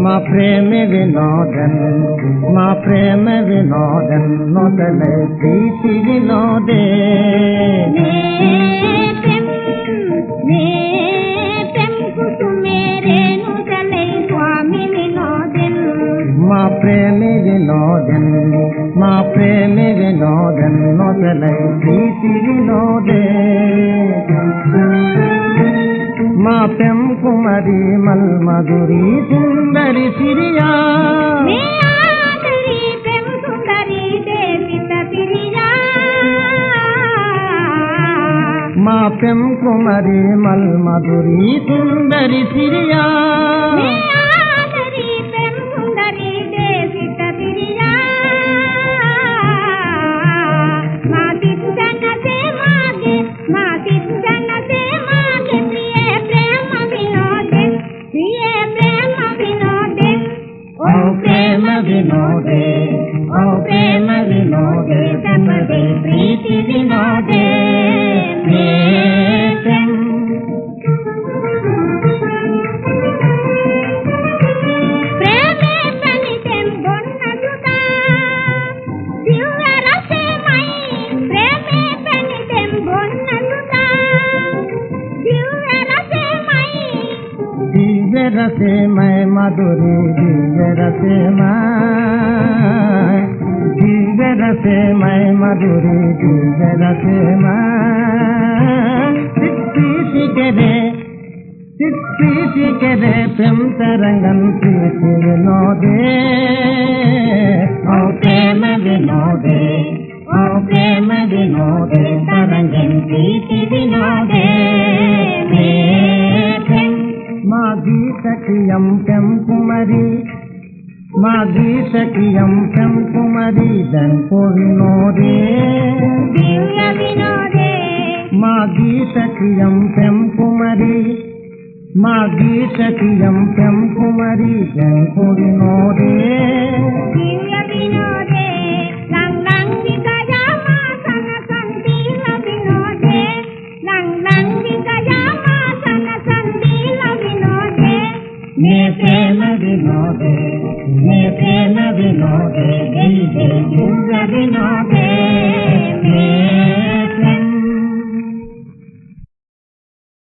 మా ప్రేమ వినోదన్ మా ప్రేమ వినోదన్ నొదలే ప్రీతి వినోదే మా ప్రేమ వినోదన్ మా ప్రేమ వినోదన్ నొదలే ప్రీతి వినోదే మా పెం కుమరి మల్ మధురి సుందరి సిరియా మా పెం కుమరి మల్ మధురి సుందరి సిరియా विनोदे ओ प्रेम विनोदे तपदे प्रीति विनोदे प्रेमे पनितें बोन्नसुता दिव्य रसेमय प्रेमे पनितें बोन्नसुता दिव्य रसेमय मधुरी दिव्य रसेमय मधुरी दिव्य रसेमय प्रीति करे प्रेम तरंगन प्रीति विनोदे ओ प्रेम विनोदे ओ प्रेम विनोदे तरंगन प्रीति विनोदे మా గీతకియం పెం కుమరి మా గీతకియం పెం కుమరి దంపో వినోదే దివ్య వినోదే మా గీతకియం పెం కుమరి మా గీతకియం పెం కుమరి దంపో వినోదే దివ్య వినోదే లంగ్ లంగి గజామా సన సందీల వినోదే లంగ్ లంగి గజామా సన సందీల వినోదే మే ప్రేమ వినోదే మే ప్రేమ వినోదే దివ్య వినోదే